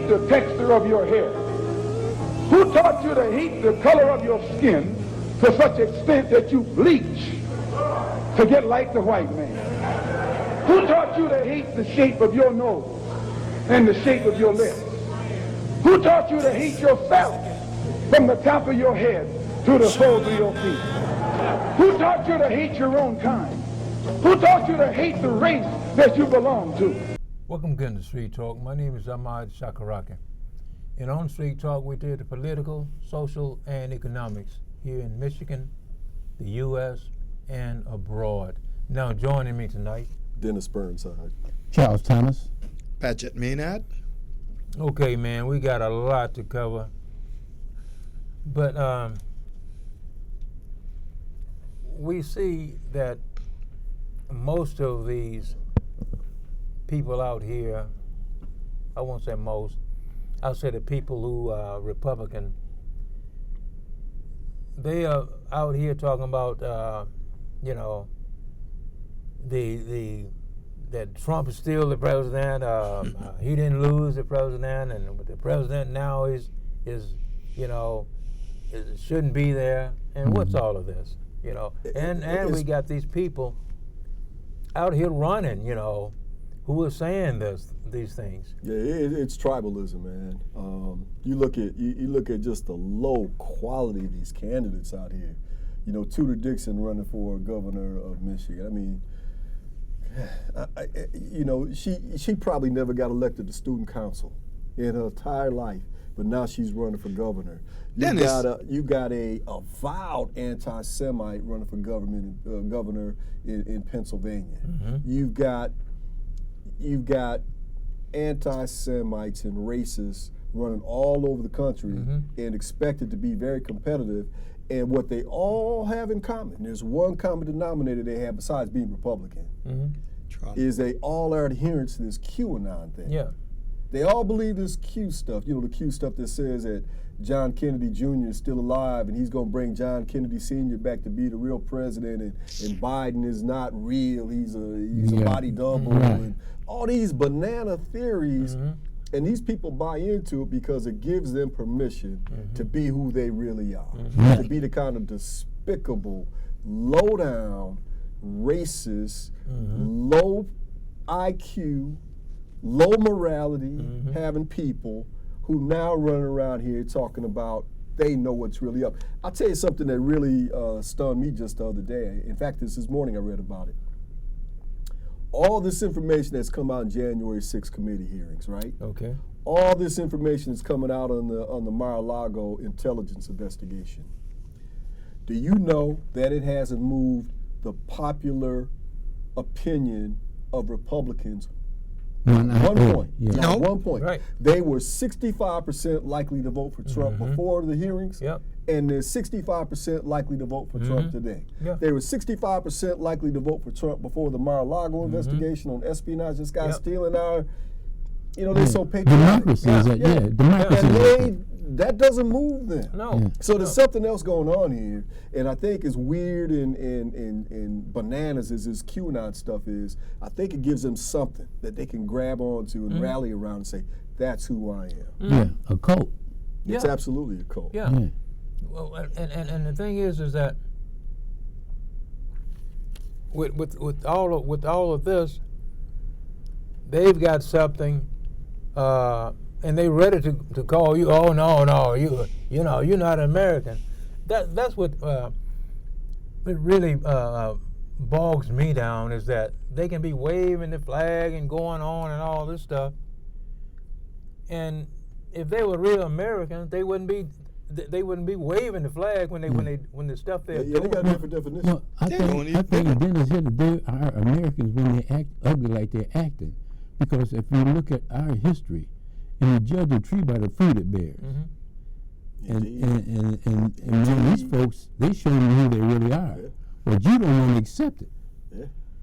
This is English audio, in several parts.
hate the texture of your hair? Who taught you to hate the color of your skin to such extent that you bleach to get like the white man? Who taught you to hate the shape of your nose and the shape of your lips? Who taught you to hate yourself from the top of your head to the soles of your feet? Who taught you to hate your own kind? Who taught you to hate the race that you belong to? Welcome again to Street Talk. My name is Ahmad Shakaraki. And on Street Talk, we did the political, social, and economics here in Michigan, the U.S., and abroad. Now joining me tonight, Dennis Burnside, Charles Thomas, Paget Maynard. Okay, man, we got a lot to cover. But we see that most of these people out here, I won't say most, I'll say the people who are Republican, they are out here talking about, that Trump is still the president. He didn't lose the president, and the president now shouldn't be there. And what's all of this, And we got these people out here running, who are saying these things. Yeah, it's tribalism, man. You look at just the low quality of these candidates out here. Tudor Dixon running for governor of Michigan. I mean, she probably never got elected to student council in her entire life, but now she's running for governor. You got a avowed anti-Semite running for governor in Pennsylvania. Mm-hmm. You've got anti-Semites and racists running all over the country and expected to be very competitive. And what they all have in common, there's one common denominator they have besides being Republican, is they all are adherents to this QAnon thing. Yeah. They all believe this Q stuff, the Q stuff that says that John Kennedy Jr. is still alive and he's going to bring John Kennedy Sr. back to be the real president, and Biden is not real, he's a body double, and all these banana theories. And these people buy into it because it gives them permission to be who they really are, to be the kind of despicable, low-down, racist, low IQ, low morality having people who now run around here talking about they know what's really up. I'll tell you something that really stunned me just the other day. In fact, this morning I read about it. All this information that's come out in January 6 committee hearings, right? Okay. All this information is coming out on the Mar-a-Lago intelligence investigation. Do you know that it hasn't moved the popular opinion of Republicans 1 point? Yeah. 1 point. Right. They were 65% likely to vote for Trump before the hearings. Yep. And they're 65% likely to vote for Trump today. Yeah. They were 65% likely to vote for Trump before the Mar-a-Lago investigation on espionage. This guy stealing our, they're so patriotic. Democracy is democracy. And that doesn't move them. No. So there's something else going on here, and I think as weird and bananas as this QAnon stuff is, I think it gives them something that they can grab onto and rally around and say, that's who I am. Yeah, a cult. It's absolutely a cult. Yeah. Well, and the thing is that with all of this, they've got something, and they're ready to call you. Oh no, you're not American. That's what it really bogs me down, is that they can be waving the flag and going on and all this stuff, and if they were real Americans, they wouldn't be waving the flag when the stuff they're doing. They got a different definition. Well, I think Dennis hit it. There are Americans when they act ugly like they're acting, because if you look at our history, and you judge a tree by the fruit it bears, and these folks, they show you who they really are, but you don't want to accept it.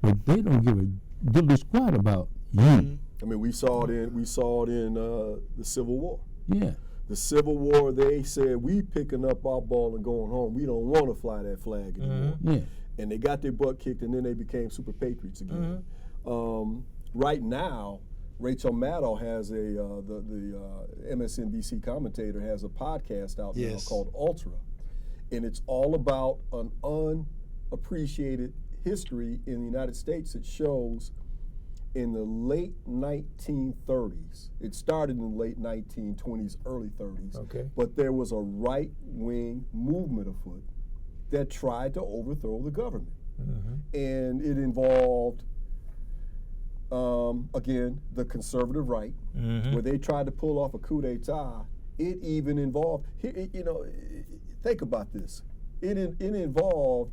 But they don't give a diddly squat about you. I mean, we saw it in the Civil War. Yeah. The Civil War, they said, we picking up our ball and going home. We don't want to fly that flag anymore. Yeah. And they got their butt kicked, and then they became super patriots again. Right now, Rachel Maddow has the MSNBC commentator has a podcast out now Yes. called Ultra, and it's all about an unappreciated history in the United States. It shows in the late 1930s. It started in the late 1920s, early 30s. Okay. But there was a right-wing movement afoot that tried to overthrow the government. And it involved, again, the conservative right, where they tried to pull off a coup d'etat. It even involved, think about this. It involved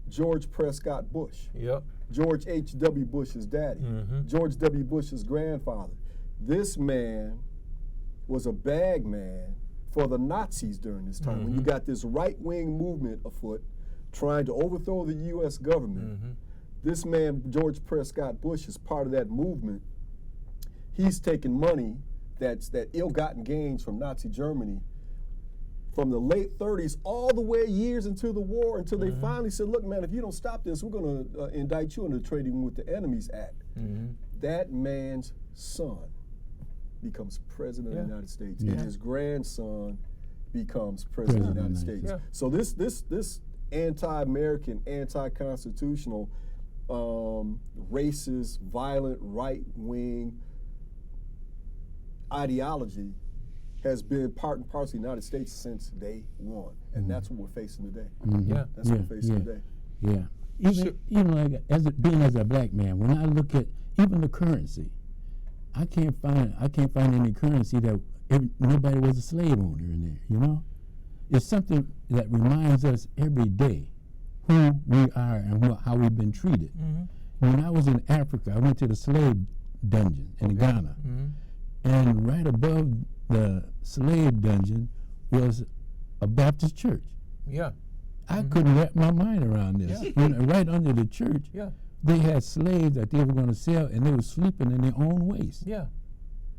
George Prescott Bush, Yep. George H.W. Bush's daddy, George W. Bush's grandfather. This man was a bag man for the Nazis during this time. When you got this right-wing movement afoot trying to overthrow the U.S. government, this man, George Prescott Bush, is part of that movement. He's taking money that ill-gotten gains from Nazi Germany from the late 30s all the way years into the war until they finally said, look, man, if you don't stop this, we're going to indict you under the Trading with the Enemies Act. That man's son becomes president of the United States, and his grandson becomes president of the United States. Yeah. So this anti-American, anti-constitutional, racist, violent, right-wing ideology has been part and parcel of the United States since day one, and that's what we're facing today. Yeah. That's what we're facing today. Yeah. Even like being as a black man, when I look at even the currency, I can't find any currency that nobody was a slave owner in there. You know, it's something that reminds us every day who we are and how we've been treated. When I was in Africa, I went to the slave dungeon in Ghana, and right above the slave dungeon was a Baptist church. Yeah. I couldn't wrap my mind around this. Yeah. Right under the church, they had slaves that they were going to sell, and they were sleeping in their own waste. Yeah.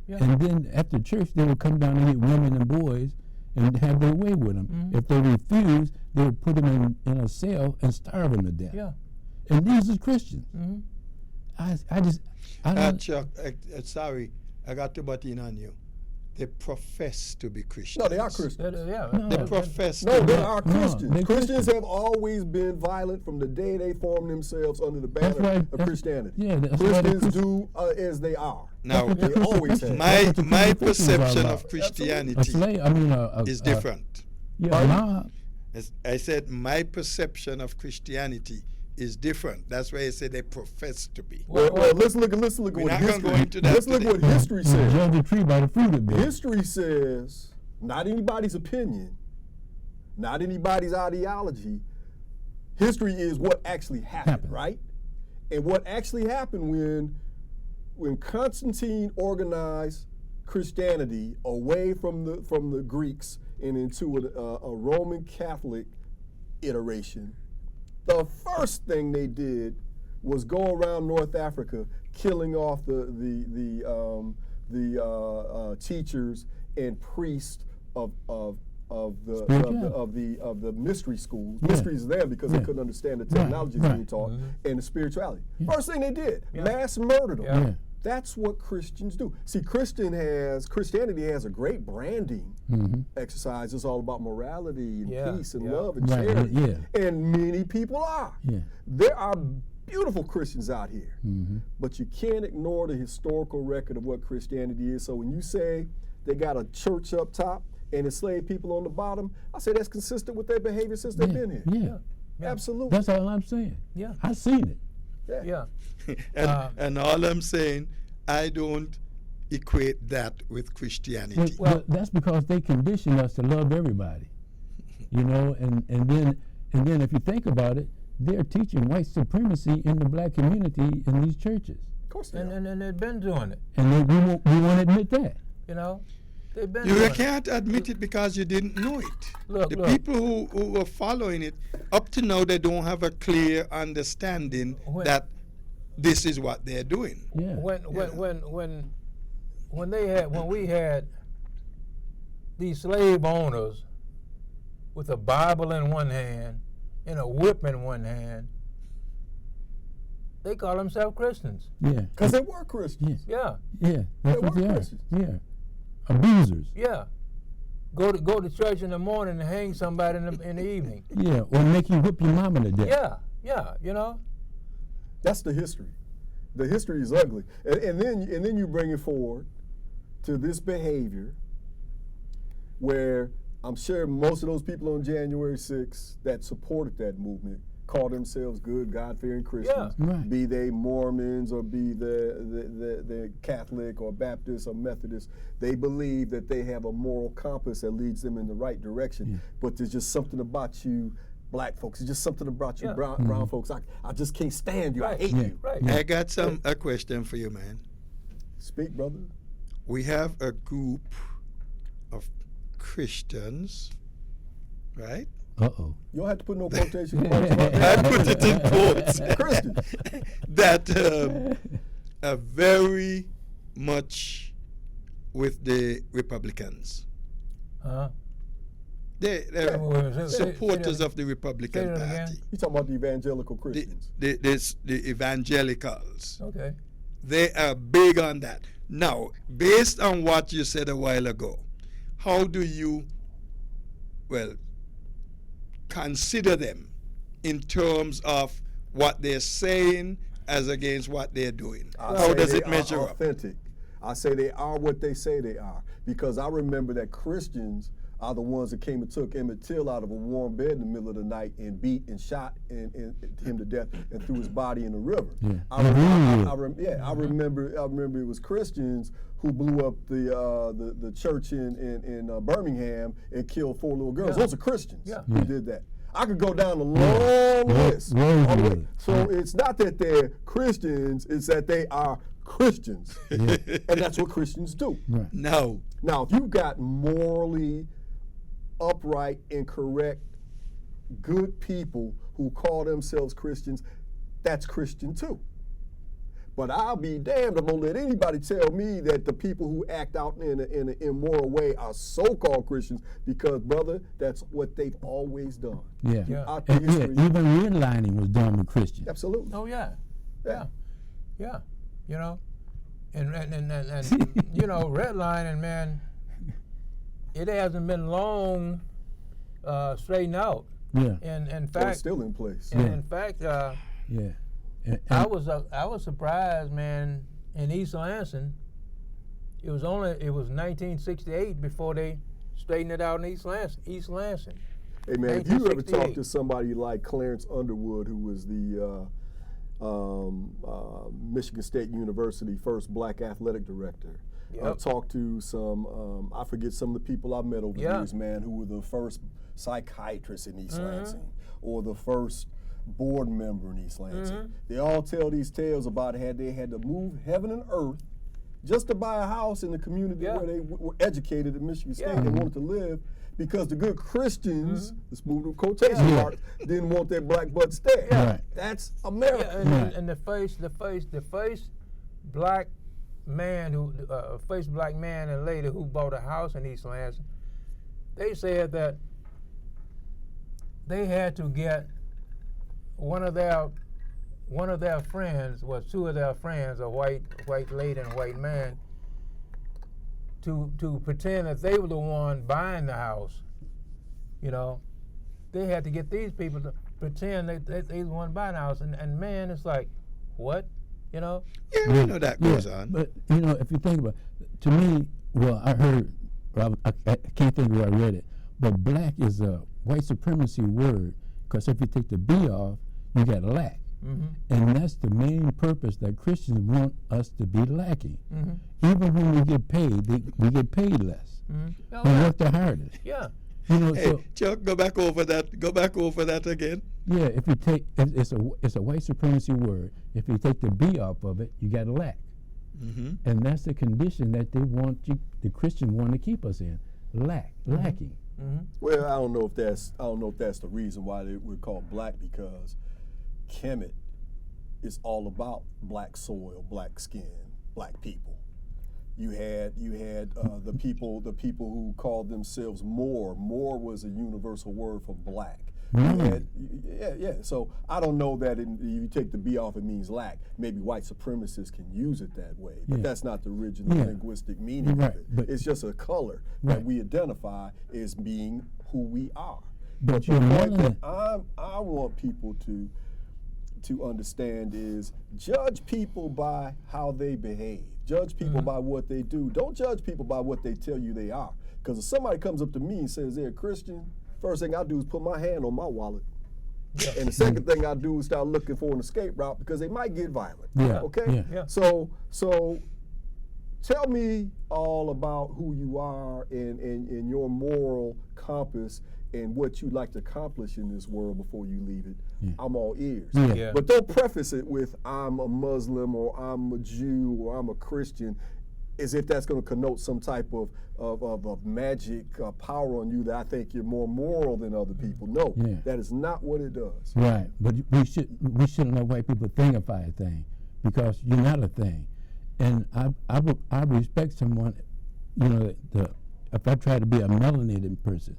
And then after church, they would come down and get women and boys and have their way with them. If they refused, they would put them in a cell and starve them to death. Yeah. And these are Christians. I don't. Chuck, sorry, I got to butt in on you. They profess to be Christians. No, they are Christians. They profess No, to they be. are No, Christians. they're Christians Christians. have always been violent from the day they formed themselves under the That's banner why- of that's- Christianity. yeah, that's why the Christians do as they are. Now, They always have. my the my crucifixion was all perception about. of Christianity A slave, is different. As I said, my perception of Christianity is different. That's why I say they profess to be. Well, let's look at We're what not gonna history. go into that Let's look today. what history says. Judge the tree by the fruit it bears. History says, not anybody's opinion, not anybody's ideology. History is what actually happened, right? And what actually happened when Constantine organized Christianity away from the Greeks and into a Roman Catholic iteration, the first thing they did was go around North Africa, killing off the teachers and priests of the mystery schools. Yeah. Mysteries there because they couldn't understand the technologies right. being taught and the spirituality. First thing they did, mass murdered them. Yeah. That's what Christians do. See, Christianity has a great branding exercise. It's all about morality and peace and love and Right, charity. And many people are. Yeah. There are beautiful Christians out here. But you can't ignore the historical record of what Christianity is. So when you say they got a church up top and enslaved people on the bottom, I say that's consistent with their behavior since they've been here. Yeah. Absolutely. That's all I'm saying. Yeah. I seen it. Yeah. And all I'm saying, I don't equate that with Christianity. Well, that's because they condition us to love everybody, you know. And then if you think about it, they're teaching white supremacy in the black community in these churches, Of course they are. And they've been doing it. and we won't admit that. You know, they've been You doing can't admit it because you didn't know it. Look, the look. people who were following it, up to now, they don't have a clear understanding that this is what they're doing. Yeah. When we had these slave owners with a Bible in one hand and a whip in one hand, They call themselves Christians. Yeah. Because they were Christians. Yeah. Yeah. That's They what were they are. Christians. Yeah. Abusers. Yeah. Go to church in the morning and hang somebody in the evening. Yeah. Or make you whip your mama to death. Yeah. Yeah. You know. That's the history. The history is ugly. And then you bring it forward to this behavior where I'm sure most of those people on January 6th that supported that movement call themselves good, God-fearing Christians, Yeah. Right. be they Mormons or be the Catholic or Baptist or Methodist. They believe that they have a moral compass that leads them in the right direction. Yeah. But there's just something about you black folks. It's just something about you Yeah. brown folks. I just can't stand you. I Right. hate Yeah. you. Right. I got a question for you, man. Speak, brother. We have a group of Christians, right? Uh-oh. You don't have to put no quotation marks about I that. put it in quotes. Christians. That are very much with the Republicans. Huh? They're Wait, wait, wait, say supporters that- of the Republican say that again. Party. You talking about the evangelical Christians? The evangelicals. Okay. They are big on that. Now, based on what you said a while ago, how do you, well, consider them in terms of what they're saying as against what they're doing? I How say does they it measure are up? authentic. I say they are what they say they are, because I remember that Christians are the ones that came and took Emmett Till out of a warm bed in the middle of the night and beat and shot him to death and threw his body in the river. Yeah. I remember it was Christians who blew up the church in Birmingham and killed 4 little girls. Yeah. Those are Christians Yeah. who did that. I could go down a long list. Very All the way. good. So it's not that they're Christians, it's that they are Christians. Yeah. And that's what Christians do. Right. Now, Now, if you've got morally upright and correct, good people who call themselves Christians, that's Christian too. But I'll be damned if I'm gonna let anybody tell me that the people who act out in an immoral way are so-called Christians, because, brother, that's what they've always done. Yeah. Yeah. Out And, the yeah, history. even redlining was done with Christians. Absolutely. Oh yeah. Yeah. Yeah. You know, and you know, redlining, man, it hasn't been long straightened out. Yeah. And in Well, it's fact, still in place. and Yeah. in fact, Yeah. And, I was surprised, man. In East Lansing, it was 1968 before they straightened it out in East Lansing. Hey, man, if you ever 1968. talk to somebody like Clarence Underwood, who was the Michigan State University first black athletic director, Yep. talk to some, I forget some of the people I've met over the Yeah. years, man, who were the first psychiatrist in East Lansing, or the first board member in East Lansing. They all tell these tales about how they had to move heaven and earth just to buy a house in the community Yeah. where they were educated at Michigan State. Yeah. They wanted to live because the good Christians, let's move to quotation Yeah. marks, didn't want their black butts there. Right. That's America. Yeah, and, Right. and the first black man first black man and lady who bought a house in East Lansing, they said that they had to get one of their friends, well, 2 of their friends, a white lady and a white man, to pretend that they were the one buying the house. You know, they had to get these people to pretend they were the one buying the house, and man, it's like, what? You know? yeah, we know that goes on. But you know, if you think about it, to me, well, I heard, I can't think of where I read it, but black is a white supremacy word, because if you take the B off, you got lack. And that's the main purpose that Christians want us to be lacking. Even when we get paid, we get paid less. Oh, We yeah. work the hardest. Yeah. You know, Hey, so Chuck, go back over that again. yeah, if you take it's a white supremacy word. If you take the B off of it, you got lack. And that's the condition that the Christian want to keep us in, lacking. Well, I don't know if that's the reason why they were called black, because Kemet is all about black soil, black skin, black people. You had the people who called themselves Moor. Moor was a universal word for black. And, yeah. So I don't know that if you take the B off, it means lack. Maybe white supremacists can use it that way, but that's not the original linguistic meaning of it. But it's just a color that we identify as being who we are. But the you're point that melanin. I want people to understand is judge people by how they behave. Judge people by what they do. Don't judge people by what they tell you they are. Because if somebody comes up to me and says they're a Christian, first thing I do is put my hand on my wallet. And the second thing I do is start looking for an escape route because they might get violent. Okay? Yeah. So tell me all about who you are and your moral compass and what you like to accomplish in this world before you leave it. I'm all ears. Yeah. But don't preface it with I'm a Muslim or I'm a Jew or I'm a Christian as if that's going to connote some type of magic power on you that I think you're more moral than other people. No, that is not what it does. Right, but we shouldn't let white people thingify a thing because you're not a thing. And I respect someone, you know, if I try to be a melanated person,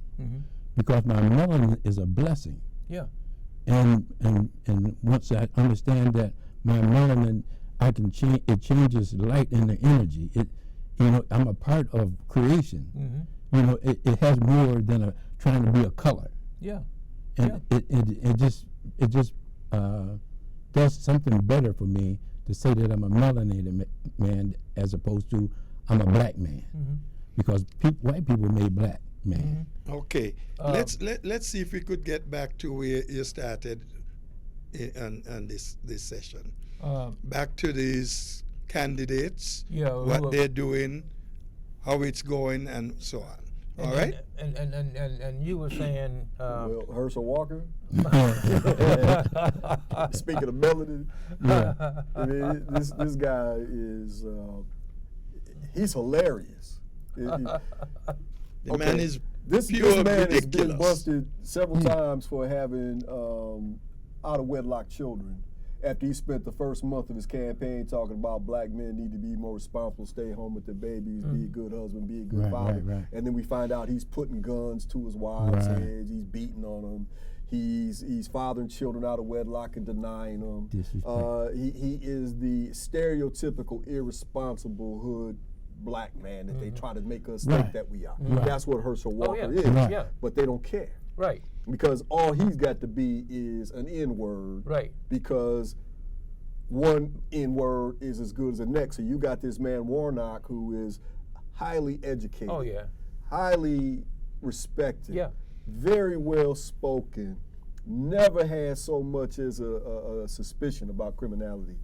because my melanin is a blessing. Yeah. And once I understand that my melanin, I can change. It changes light and the energy. I'm a part of creation. You know, it has more than trying to be a color. Yeah. And it just does something better for me to say that I'm a melanated man as opposed to I'm a black man, because white people made black man. Okay, let's see if we could get back to where you started on this session. Back to these candidates, what they're doing, how it's going, and so on. All right. And you were saying. Well, Herschel Walker. Speaking of melanin, I mean, this guy is he's hilarious. The man is this pure man ridiculous. has been busted several times for having out of wedlock children. After he spent the first month of his campaign talking about black men need to be more responsible, stay home with their babies, be a good husband, be a good father. Right. And then we find out he's putting guns to his wives' heads, he's beating on them, he's fathering children out of wedlock and denying them. He is the stereotypical irresponsible hood black man that they try to make us think that we are. That's what Herschel Walker is. But they don't care. Right. Because all he's got to be is an N-word. Right. Because one N-word is as good as the next. So you got this man Warnock who is highly educated. Oh yeah. Highly respected. Yeah. Very well spoken. Never had so much as a suspicion about criminality.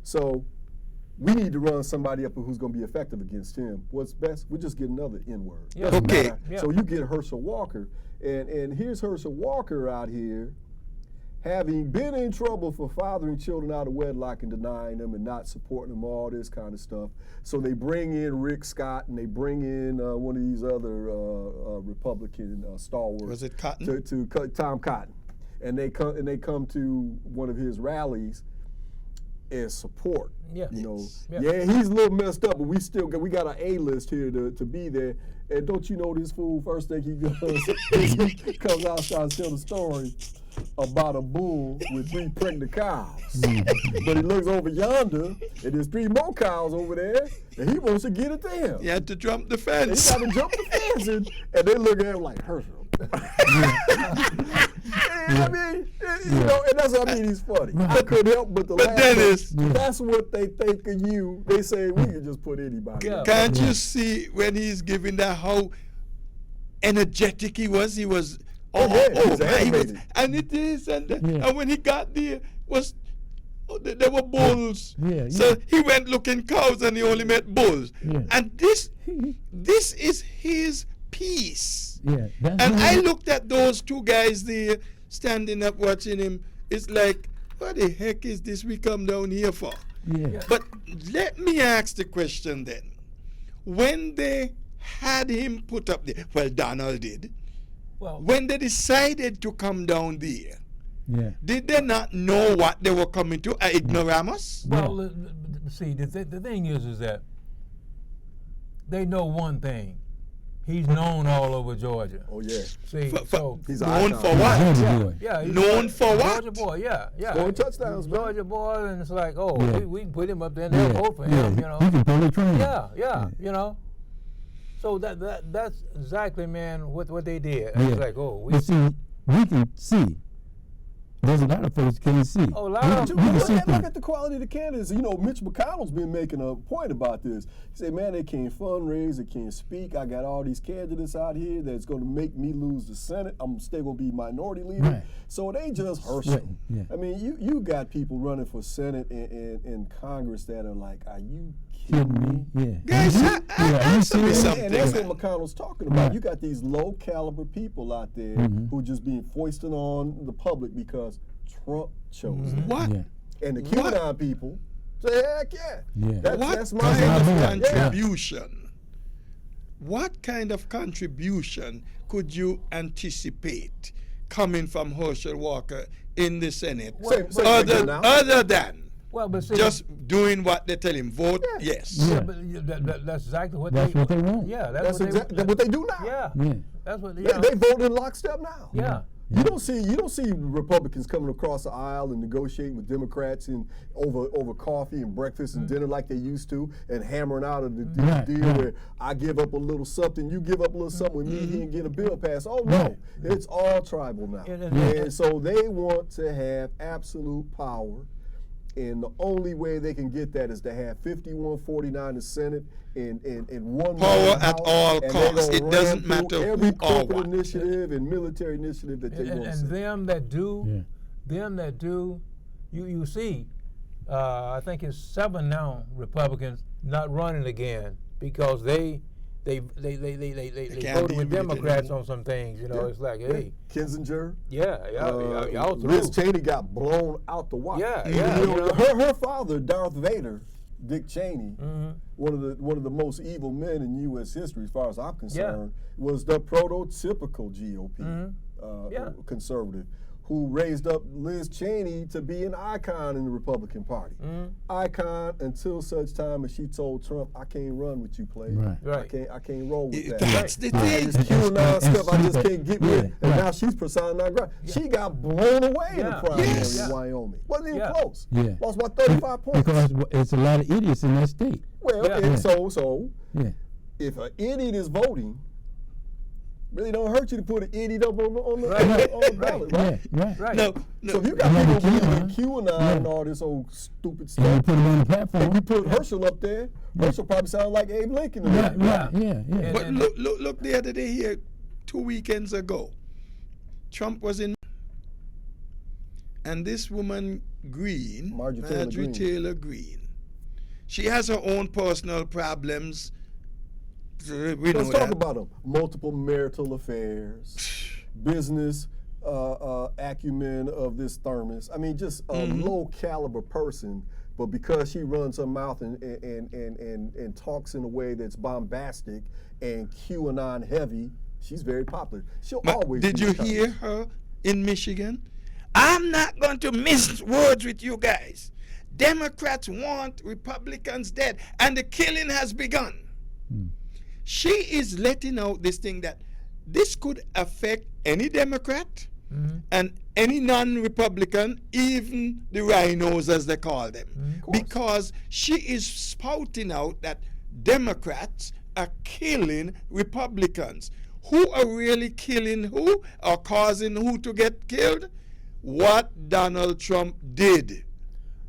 So we need to run somebody up who's going to be effective against him. What's best? We'll just get another N-word. Yeah. Okay. So you get Herschel Walker. And here's Herschel Walker out here having been in trouble for fathering children out of wedlock and denying them and not supporting them, all this kind of stuff. So they bring in Rick Scott and they bring in one of these other Republican stalwarts. Was it Cotton? To Tom Cotton. And they come to one of his rallies as support. Yeah. You know, Yeah. he's a little messed up, but we got an A-list here to be there. And don't you know this fool, first thing he does is he comes out and starts telling a story about a bull with 3 pregnant cows. But he looks over yonder, and there's 3 more cows over there, and he wants to get at them. He had to jump the He fence. got to jump the fence, and they look at him like, Herschel. I mean, you know, and that's what I mean, he's funny. I couldn't help but to laugh. Dennis, that's what they think of you. They say, we can just put anybody. Yeah. can't you see when he's giving that how energetic he was? He was, He's animated. animated. And it is, and when he got there, there were bulls. So he went looking cows and he only met bulls. And this is his piece. And I looked at those 2 guys there standing up watching him. It's like, what the heck is this we come down here for? But let me ask the question then. When they had him put up there, well, Donald did. Well, When they decided to come down there, did they not know what they were coming to? Ignoramus? well, see, the thing is that they know one thing. he's known all over Georgia. Oh yeah. See, For- so He's an known icon. for what? Georgia boy. yeah, he's Known for what? Georgia boy, yeah. Scoring touchdowns, man. Georgia boy, and it's like, oh, Yeah. we can put him up there and they'll vote for him, you know. He can pull a train. Yeah, you know. So that's exactly, man, what they did. Yeah. It's like, oh, we But see, we can see. There's a lot of folks can't see. Oh, a lot We- of- we can Look see at things. the quality of the candidates. You know, Mitch McConnell's been making a point about this. He said, man, they can't fundraise, they can't speak. I got all these candidates out here that's going to make me lose the Senate. I'm still going to be minority leader. Right. So they just Herschel. Sweating, yeah. I mean, you got people running for Senate and Congress that are like, are you Kidding kidding me? me? Yeah. Guys, Yeah, you answer me see it? something. And that's man. what McConnell's talking about. Right. You got these low caliber people out there Mm-hmm. who just being foisted on the public because Trump chose them. What? Yeah. And the What? QAnon people say, heck yeah. Yeah. That's my kind my of boy. contribution? What kind of contribution could you anticipate coming from Herschel Walker in the Senate, Same thing now. other than well, but see, just doing what they tell him? Vote yes. yeah, Yeah. but that's exactly what That's what they want. Yeah, That's what exactly what they do now. Yeah, Yeah. that's what. They, Yeah, they vote in lockstep now. yeah. You don't see Republicans coming across the aisle and negotiating with Democrats and over coffee and breakfast and dinner like they used to, and hammering out a Right, deal right. where I give up a little something, you give up a little something, we meet here and get a bill passed. Oh no, Right. it's all tribal now, And so they want to have absolute power. And the only way they can get that is to have 51-49 in the Senate and one Power man in the at House, all and they costs. gonna It doesn't ram matter through who every or corporate what. initiative and military initiative that they and, want. and them that do, Yeah. you see, I think it's 7 now Republicans not running again because they voted can't with deal with it Democrats anymore. on some things. You know, Yeah. it's like, hey, Kinzinger. y'all through. Liz Cheney got blown out the water. Yeah, You yeah, know, you know. Her father, Darth Vader, Dick Cheney, Mm-hmm. one of the most evil men in U.S. history, as far as I'm concerned, was the prototypical GOP Mm-hmm. Yeah. conservative who raised up Liz Cheney to be an icon in the Republican Party. Mm-hmm. Icon until such time as she told Trump, "I can't run with you, player. Right. Right. I can't roll with that." That's the This thing. QAnon stuff, I just stupid. can't get Yeah, with. And right. now she's persona non grata. She got blown away in the Yeah. primary Yes. in Wyoming. Wasn't even Yeah. close. Yeah. Lost by 35 points. Because it's a lot of idiots in that state. Well, Yeah. and Yeah. so Yeah. if an idiot is voting, really don't hurt you to put an idiot up on the Right. ballot, Yeah. right? Right. Right. No, So if you got Yeah, people the believing in QAnon. QAnon and all this old stupid And you stuff, put them on the and platform. you put Herschel up there, Herschel probably sound like Abe Lincoln to me. Right. Right. Yeah. Yeah. And- But look the other day here, 2 weekends ago, Trump was in, and this woman Green, Marjorie Taylor Greene, she has her own personal problems. We know Let's talk that. about them. Multiple marital affairs, business acumen of this thermos. I mean, just a low caliber person, but because she runs her mouth and talks in a way that's bombastic and QAnon heavy, she's very popular. She'll But always. did be you popular. hear her in Michigan? I'm not going to miss words with you guys. Democrats want Republicans dead, and the killing has begun. She is letting out this thing that this could affect any Democrat and any non-Republican, even the rhinos as they call them, because she is spouting out that Democrats are killing Republicans. Who are really killing who or causing who to get killed? What Donald Trump did.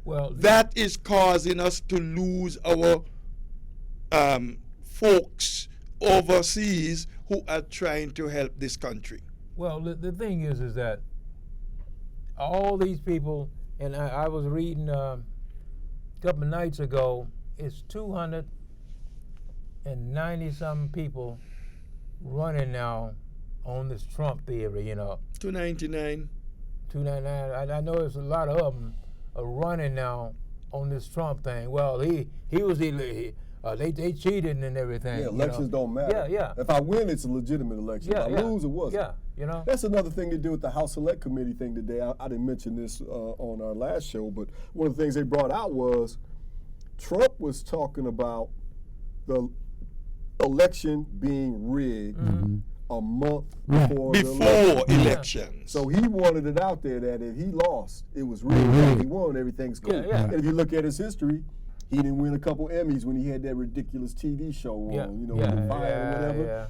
Well, That is causing us to lose our folks overseas who are trying to help this country. Well, the thing is that all these people, and I was reading a couple of nights ago, it's 290-something people running now on this Trump theory, 299. 299. I know there's a lot of them are running now on this Trump thing. Well, he was they cheated and everything. Yeah, elections don't matter. Yeah. If I win, it's a legitimate election. Yeah, if I lose, it wasn't. Yeah, That's another thing they did with the House Select Committee thing today. I didn't mention this on our last show, but one of the things they brought out was Trump was talking about the election being rigged a month Right. before the Before election. elections. So he wanted it out there that if he lost, it was rigged. If he won, everything's cool. Yeah, yeah. And if you look at his history, he didn't win a couple Emmys when he had that ridiculous TV show Yeah, on, you know, yeah, with the fire yeah, or whatever.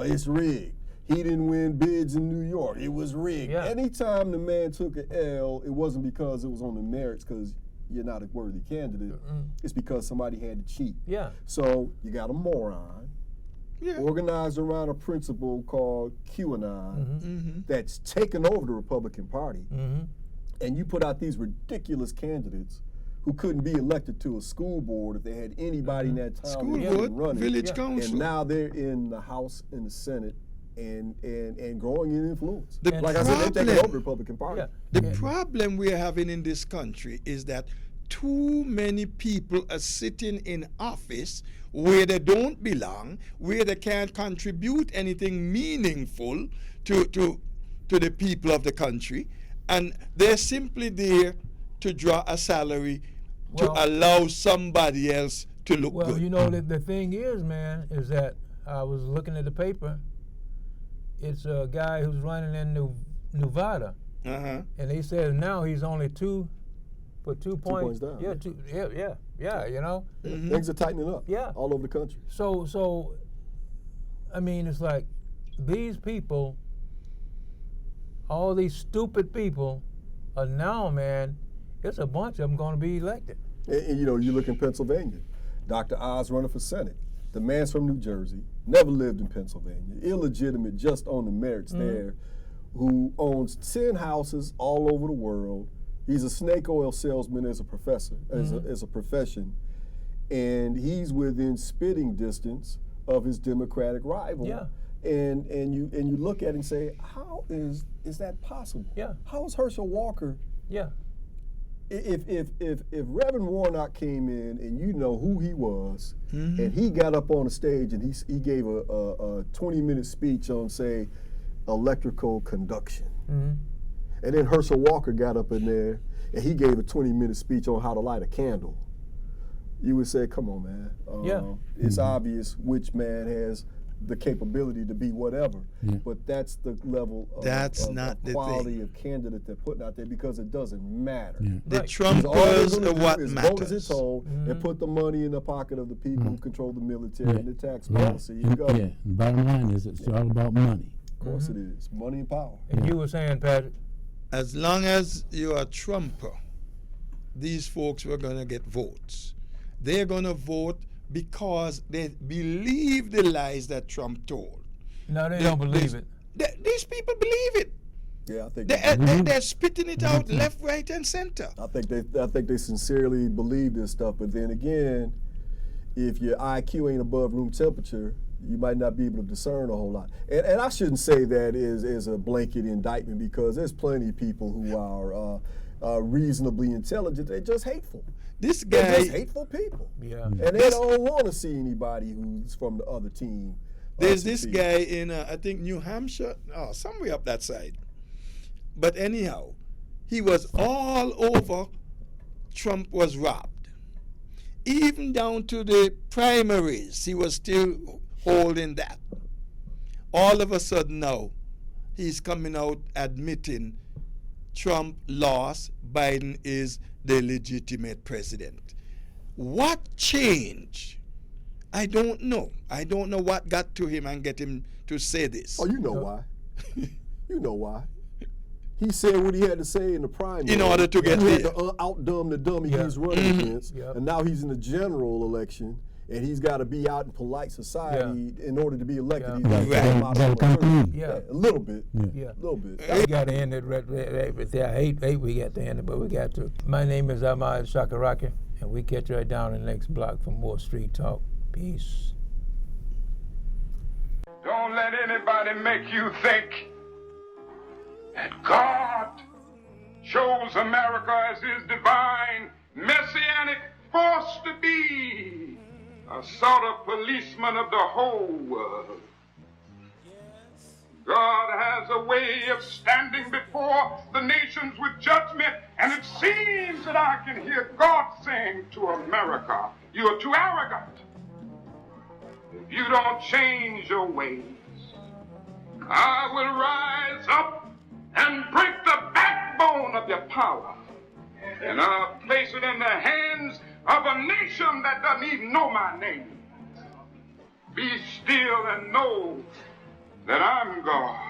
yeah. It's rigged. He didn't win bids in New York. It was rigged. Yeah. Anytime the man took an L, it wasn't because it was on the merits, because you're not a worthy candidate. It's because somebody had to cheat. Yeah. So you got a moron Yeah. organized around a principle called QAnon that's taken over the Republican Party, and you put out these ridiculous candidates who couldn't be elected to a school board if they had anybody in that town School that board, could run it. village Yeah. council. And now they're in the House and the Senate and growing in influence. The Like I said, they're taking problem- over the Republican Party. Yeah. The problem we're having in this country is that too many people are sitting in office where they don't belong, where they can't contribute anything meaningful to the people of the country, and they're simply there to draw a salary Well- to allow somebody else to look Well, good. you know, the thing is, man, is that I was looking at the paper. It's a guy who's running in Nevada, Uh-huh. and they said now he's only two points down, Yeah, yeah. you know. Things are tightening up Yeah. all over the country. So, I mean, it's like these people, all these stupid people, are now, man. It's a bunch of them going to be elected. And, you know, you look in Pennsylvania, Dr. Oz running for Senate. The man's from New Jersey, never lived in Pennsylvania, illegitimate just on the merits there, who owns 10 houses all over the world. He's a snake oil salesman as a professor, as a profession, and he's within spitting distance of his Democratic rival. Yeah. And you look at it and say, how is that possible? Yeah. How is Herschel Walker? Yeah. If Reverend Warnock came in and you know who he was, and he got up on the stage and he gave a 20-minute speech on, say, electrical conduction, and then Herschel Walker got up in there and he gave a 20-minute speech on how to light a candle, you would say, come on, man. Yeah. It's obvious which man has the capability to be whatever, but that's the level of, That's of not the quality thing. of candidate they're putting out there, because it doesn't matter. The Right. Because all they're Trumpers gonna are do what is vote as matters. it's told and put the money in the pocket of the people who control the military and the tax Yeah. policy. You And, go. yeah. The bottom line is it's all about money. Of course it is. Money and power. And you were saying, Patrick, As long as you're a Trumper, these folks were going to get votes. They're going to vote because they believe the lies that Trump told. no, they don't believe it. These people believe it. Yeah, I think They're spitting it out left, right, and center. I think they sincerely believe this stuff. But then again, if your IQ ain't above room temperature, you might not be able to discern a whole lot. And I shouldn't say that as a blanket indictment, because there's plenty of people who are reasonably intelligent. They're just hateful. This They're guy, just hateful people. Yeah. And they don't want to see anybody who's from the other team. there's this succeed. guy in, I think, New Hampshire, somewhere up that side. But anyhow, he was all over. Trump was robbed. Even down to the primaries, he was still holding that. All of a sudden now, he's coming out admitting Trump lost, Biden is the legitimate president. What changed? I don't know. I don't know what got to him and get him to say this. Oh, you know why. You know why. He said what he had to say in the primary. In order to get he had there. to outdumb the dummy Yeah. he's running against. Yep. And now he's in the general election, and he's got to be out in polite society in order to be elected. Yeah. He's got to Right. come out Gotta on come the clean. curve. Yeah. A little bit. Yeah. A little bit. We got to end it right there. I hate we got to end it, but we got to. My name is Ahmad Shakaraki, and we catch you right down in the next block for more Street Talk. Peace. Don't let anybody make you think that God chose America as his divine messianic force to be a sort of policeman of the whole world. God has a way of standing before the nations with judgment, and it seems that I can hear God saying to America, "You are too arrogant. if you don't change your ways, I will rise up and break the backbone of your power. And I'll place it in the hands of a nation that doesn't even know my name. Be still and know that I'm God.